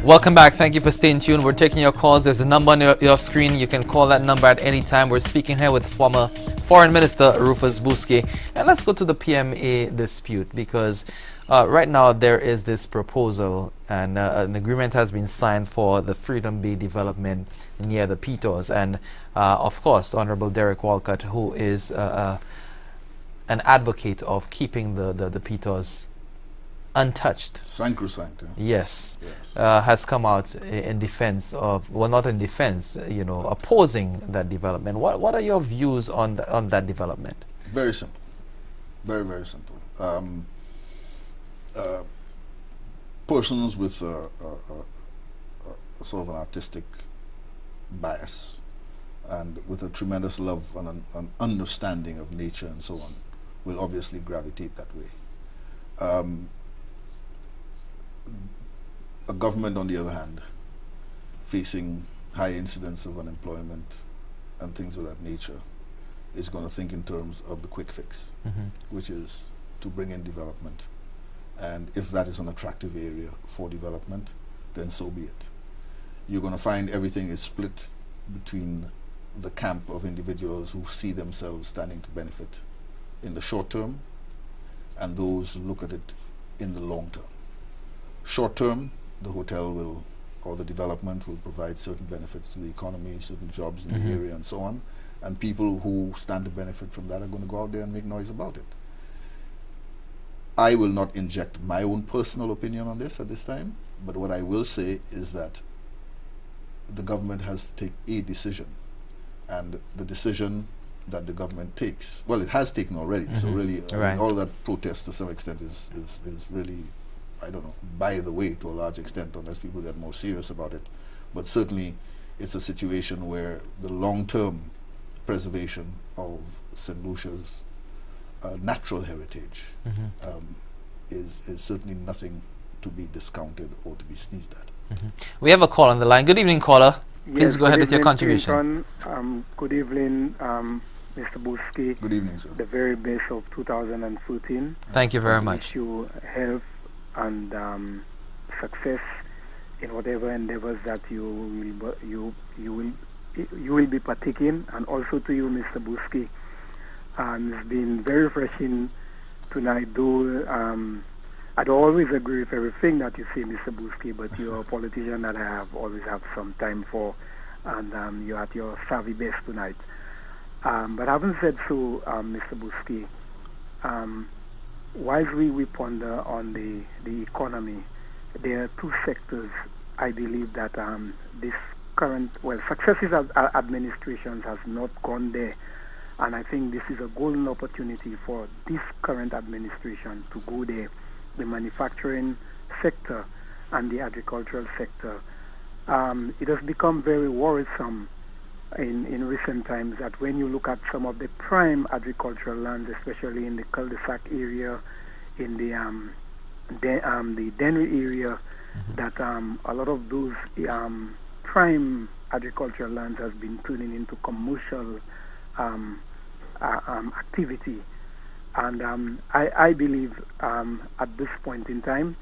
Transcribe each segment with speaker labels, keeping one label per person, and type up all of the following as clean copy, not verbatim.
Speaker 1: Welcome back. Thank you for staying tuned. We're taking your calls. There's a number on your screen. You can call that number at any time. We're speaking here with former Foreign Minister Rufus Bousquet. And let's go to the PMA dispute, because right now there is this proposal, and an agreement has been signed for the Freedom Bay development near the Peters. And of course, Honorable Derek Walcott, who is an advocate of keeping the Peters untouched.
Speaker 2: Sacrosanct.
Speaker 1: Yes.
Speaker 2: Yes.
Speaker 1: Has come out in defense of, well, not in defense, opposing that development. What are your views on that development?
Speaker 2: Very simple. Very, very simple. Persons with a sort of an artistic bias and with a tremendous love and an understanding of nature and so on will obviously gravitate that way. A government, on the other hand, facing high incidence of unemployment and things of that nature, is going to think in terms of the quick fix, which is to bring in development. And if that is an attractive area for development, then so be it. You're going to find everything is split between the camp of individuals who see themselves standing to benefit in the short term and those who look at it in the long term. Short term, the hotel will, or the development will provide certain benefits to the economy, certain jobs in the area and so on, and people who stand to benefit from that are going to go out there and make noise about it. I will not inject my own personal opinion on this at this time, but what I will say is that the government has to take a decision, and the decision that the government takes, well, it has taken already, so really I mean, all that protest to some extent is really, I don't know, by the way to a large extent, unless people get more serious about it. But certainly it's a situation where the long-term preservation of St. Lucia's natural heritage is certainly nothing to be discounted or to be sneezed at.
Speaker 1: We have a call on the line. Good evening, caller. Please
Speaker 3: yes,
Speaker 1: go ahead with your contribution.
Speaker 3: Clinton. Good evening, Mr. Bousquet.
Speaker 2: Good evening, sir.
Speaker 3: The very best of 2014.
Speaker 1: Thank you very much.
Speaker 3: Wish you health and success in whatever endeavors that you will be partaking, and also to you, Mr. Bousquet. It's been very refreshing tonight, though I don't always agree with everything that you say, Mr. Bousquet, but you're a politician that I always have some time for, and you're at your savvy best tonight. But having said so, Mr. Bousquet, whilst we ponder on the economy, there are two sectors I believe that this current, successive administrations has not gone there. And I think this is a golden opportunity for this current administration to go there. The manufacturing sector and the agricultural sector. It has become very worrisome in recent times that when you look at some of the prime agricultural lands, especially in the cul-de-sac area, in the Dennery area, that a lot of those prime agricultural lands has been turning into commercial activity. And I believe at this point in time,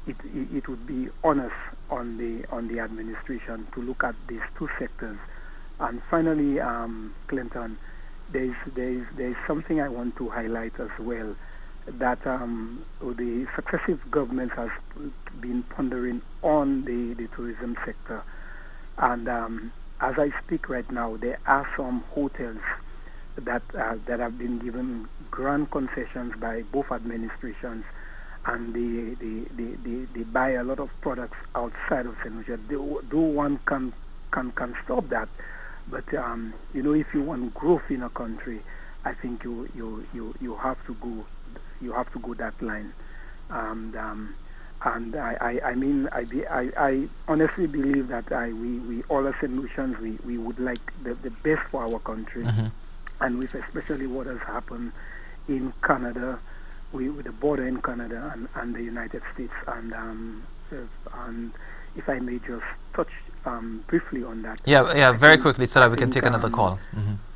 Speaker 3: it would be honest on the administration to look at these two sectors. And finally, Clinton, there is something I want to highlight as well, that the successive governments has been pondering on the tourism sector. And as I speak right now, there are some hotels that have been given grand concessions by both administrations, and they buy a lot of products outside of St. Lucia. Though one can stop that, but if you want growth in a country, I think you have to go that line. And I honestly believe that we all as St. Lucians, we would like the best for our country. And with especially what has happened in Canada, with the border in Canada and the United States. And if I may just touch briefly on that.
Speaker 1: Yeah, very quickly so that we can take another call.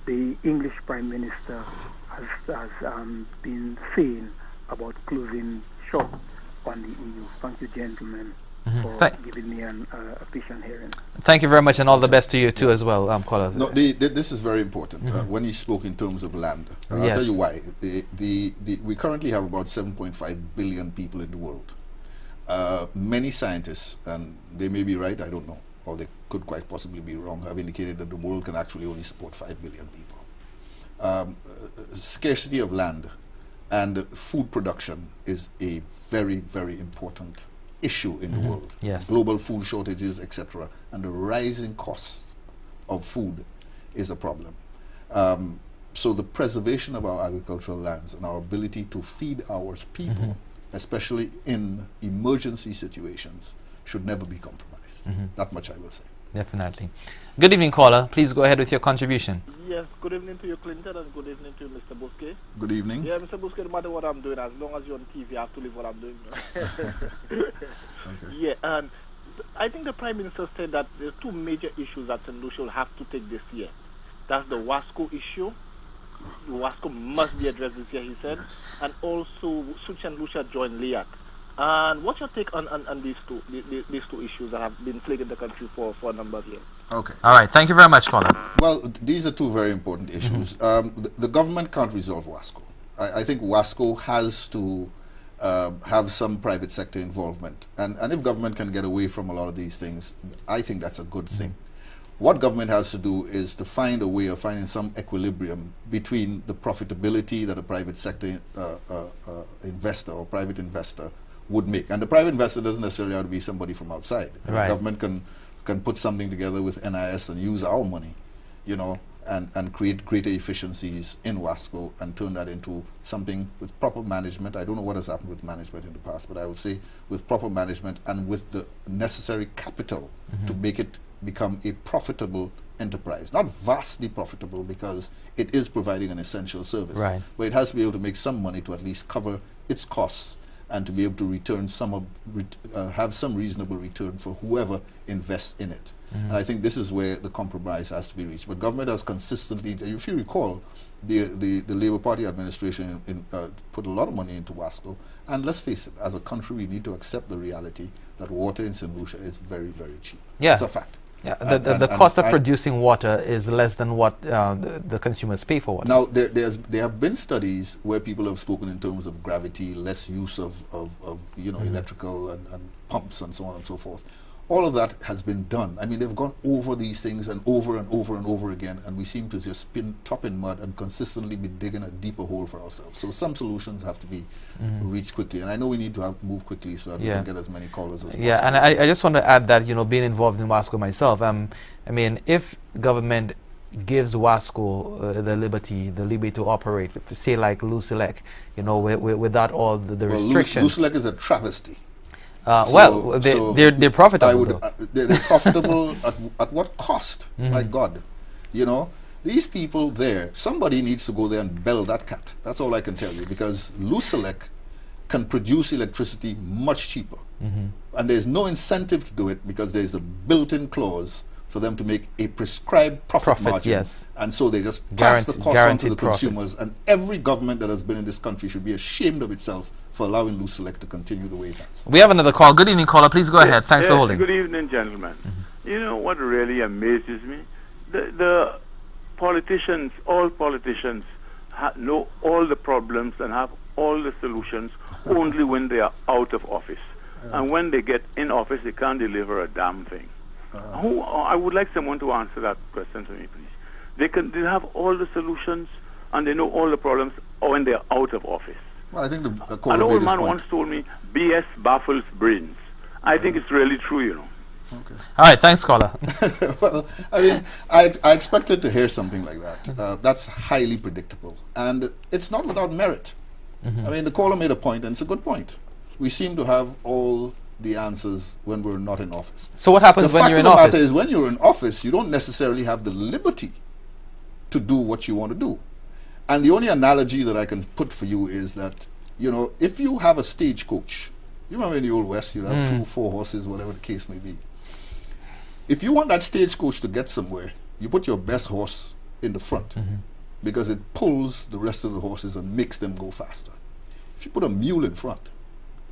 Speaker 3: The English Prime Minister has been saying about closing shop on the EU. Thank you, gentlemen. for giving me a patient hearing.
Speaker 1: Thank you very much, and all the best to you too as well, caller.
Speaker 2: No, this is very important. When you spoke in terms of land, I'll tell you why. We currently have about 7.5 billion people in the world. Many scientists, and they may be right, I don't know, or they could quite possibly be wrong, have indicated that the world can actually only support 5 billion people. Scarcity of land and food production is a very, very important issue in the world.
Speaker 1: Yes.
Speaker 2: Global food shortages, etc. And the rising costs of food is a problem. So the preservation of our agricultural lands and our ability to feed our people, especially in emergency situations, should never be compromised. That much I will say.
Speaker 1: Definitely. Good evening, caller. Please go ahead with your contribution.
Speaker 4: Yes, good evening to you, Clinton, and good evening to you, Mr. Bousquet.
Speaker 2: Good evening.
Speaker 4: Yeah, Mr. Bousquet, no matter what I'm doing, as long as you're on TV, I have to live what I'm doing.
Speaker 2: Okay.
Speaker 4: Yeah, and I think the Prime Minister said that there's two major issues that St. Lucia will have to take this year. That's the Wasco issue. Wasco must be addressed this year, he said, and also St. Lucia join LIAC. And what's your take on these two issues that have been plaguing the country for a number of years?
Speaker 2: Okay.
Speaker 1: All right. Thank you very much, caller.
Speaker 2: Well, these are two very important issues. The government can't resolve Wasco. I think Wasco has to have some private sector involvement. And if government can get away from a lot of these things, I think that's a good thing. What government has to do is to find a way of finding some equilibrium between the profitability that a private sector investor or private investor would make. And the private investor doesn't necessarily have to be somebody from outside. The government can put something together with NIS and use our money, you know, and create greater efficiencies in Wasco and turn that into something with proper management. I don't know what has happened with management in the past, but I will say with proper management and with the necessary capital to make it become a profitable enterprise. Not vastly profitable, because it is providing an essential service, but it has to be able to make some money to at least cover its costs and to be able to return have some reasonable return for whoever invests in it. And I think this is where the compromise has to be reached. But government has consistently, if you recall, the Labour Party administration put a lot of money into Wasco. And let's face it, as a country, we need to accept the reality that water in St. Lucia is very, very cheap.
Speaker 1: Yeah.
Speaker 2: It's a fact.
Speaker 1: Yeah, the cost of producing water is less than what the consumers pay for water.
Speaker 2: Now, there have been studies where people have spoken in terms of gravity, less use of electrical and pumps and so on and so forth. All of that has been done. I mean, they've gone over these things and over and over and over again, and we seem to just spin top in mud and consistently be digging a deeper hole for ourselves. So some solutions have to be reached quickly, and I know we need to move quickly so that we can get as many callers as possible.
Speaker 1: Yeah, and I just want to add that, you know, being involved in Wasco myself, I mean, if government gives Wasco the liberty to operate, say like Lucelec, you know, without all the restrictions.
Speaker 2: Lucelec is a travesty.
Speaker 1: They're profitable.
Speaker 2: They're profitable at what cost? My God, you know, these people there. Somebody needs to go there and bell that cat. That's all I can tell you, because Lucelec can produce electricity much cheaper, and there's no incentive to do it because there's a built-in clause for them to make a prescribed profit margin.
Speaker 1: Yes.
Speaker 2: And so they just pass the cost on to the consumers. And every government that has been in this country should be ashamed of itself for allowing Lucelec to continue the way it has.
Speaker 1: We have another call. Good evening, caller. Please go ahead. Thanks for holding.
Speaker 5: Good evening, gentlemen. You know what really amazes me? The politicians, all politicians, know all the problems and have all the solutions only when they are out of office. And when they get in office, they can't deliver a damn thing. I would like someone to answer that question to me, please. They have all the solutions and they know all the problems when they are out of office.
Speaker 2: Well, I think
Speaker 5: an old man once told me, BS baffles brains. I think it's really true, you know.
Speaker 2: Okay.
Speaker 1: All right, thanks, caller.
Speaker 2: Well, I mean, I expected to hear something like that. That's highly predictable, and it's not without merit. I mean, the caller made a point, and it's a good point. We seem to have all the answers when we're not in office.
Speaker 1: So what happens when you're in office? The fact of the matter
Speaker 2: is, when you're in office, you don't necessarily have the liberty to do what you want to do. And the only analogy that I can put for you is that, you know, if you have a stagecoach, you remember in the Old West, you have 2, 4 horses, whatever the case may be. If you want that stagecoach to get somewhere, you put your best horse in the front because it pulls the rest of the horses and makes them go faster. If you put a mule in front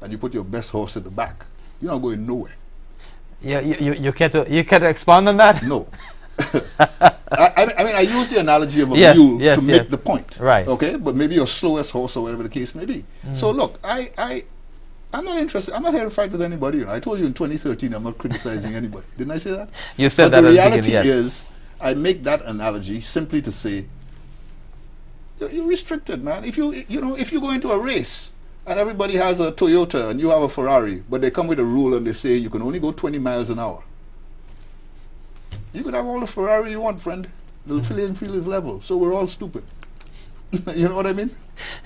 Speaker 2: and you put your best horse in the back, you're not going nowhere.
Speaker 1: You care to expand on that?
Speaker 2: No. I mean, I use the analogy of a mule to make the point.
Speaker 1: Right.
Speaker 2: Okay? But maybe your slowest horse or whatever the case may be. So look, I'm not interested. I'm not here to fight with anybody. You know, I told you in 2013 I'm not criticizing anybody. Didn't I say that?
Speaker 1: You said
Speaker 2: but
Speaker 1: that.
Speaker 2: The reality is, I make that analogy simply to say, you're restricted, man. If if you go into a race and everybody has a Toyota and you have a Ferrari, but they come with a rule and they say you can only go 20 miles an hour. You could have all the Ferrari you want, friend. The playing field is level, so we're all stupid. You know what I mean?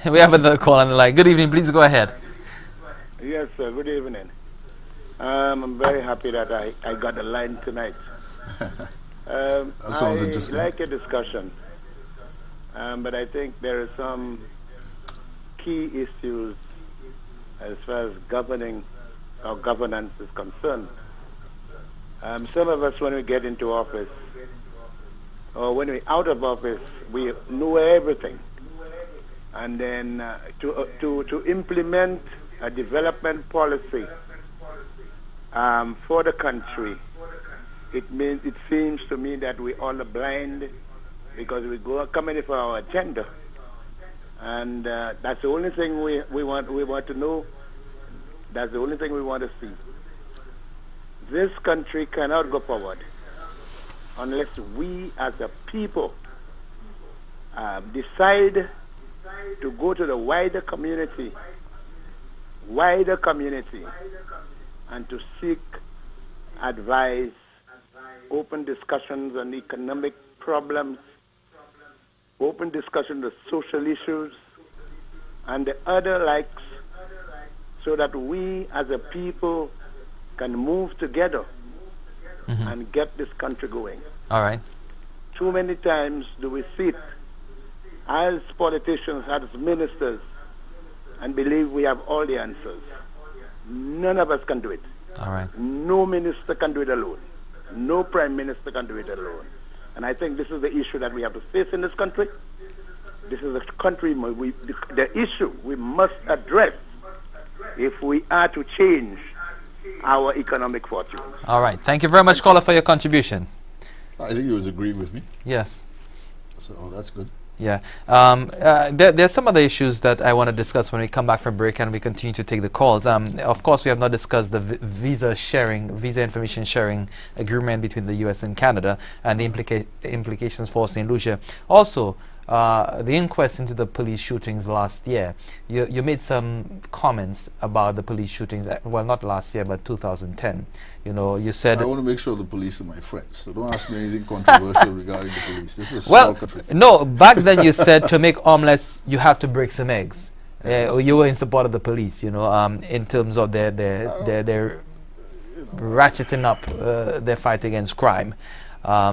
Speaker 1: We have another call on the line. Good evening. Please go ahead.
Speaker 6: Yes, sir. Good evening. I'm very happy that I got the line tonight.
Speaker 2: That sounds interesting.
Speaker 6: I like a discussion, but I think there are some key issues as far as governing or governance is concerned. Some of us, when we get into office, or when we're out of office, we know everything. And then to implement a development policy for the country, it seems to me that we all are blind because we come in for our agenda, and that's the only thing we want to know. That's the only thing we want to see. This country cannot go forward unless we as a people decide to go to the wider community and to seek advice, open discussions on economic problems, open discussion on social issues, and the other likes, so that we as a people can move together and get this country going.
Speaker 1: All right.
Speaker 6: Too many times do we sit as politicians, as ministers, and believe we have all the answers. None of us can do it.
Speaker 1: All right.
Speaker 6: No minister can do it alone. No prime minister can do it alone. And I think this is the issue that we have to face in this country. This is the country, the issue we must address if we are to change our economic fortunes.
Speaker 1: All right. Thank you very much, caller, for your contribution.
Speaker 2: I think he was agreeing with me.
Speaker 1: Yes.
Speaker 2: So that's good.
Speaker 1: Yeah. There's some other issues that I want to discuss when we come back from break and we continue to take the calls. Of course, we have not discussed the visa information sharing agreement between the U.S. and Canada and the implications for St. Lucia. Also, the inquest into the police shootings last year. You made some comments about the police shootings, well, not last year, but 2010. You said...
Speaker 2: I want to make sure the police are my friends, so don't ask me anything controversial regarding the police. This is a small country.
Speaker 1: No, back then you said to make omelets, you have to break some eggs. You were in support of the police, in terms of their ratcheting up their fight against crime.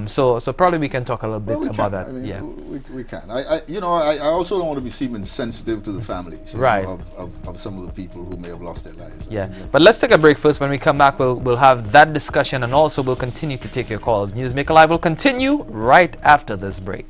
Speaker 1: So probably we can talk a little bit about that.
Speaker 2: I mean,
Speaker 1: yeah,
Speaker 2: we can. I also don't want to be seen insensitive to the families,
Speaker 1: right,
Speaker 2: of some of the people who may have lost their lives.
Speaker 1: Yeah, but let's take a break first. When we come back, we'll have that discussion, and also we'll continue to take your calls. Newsmaker Live will continue right after this break.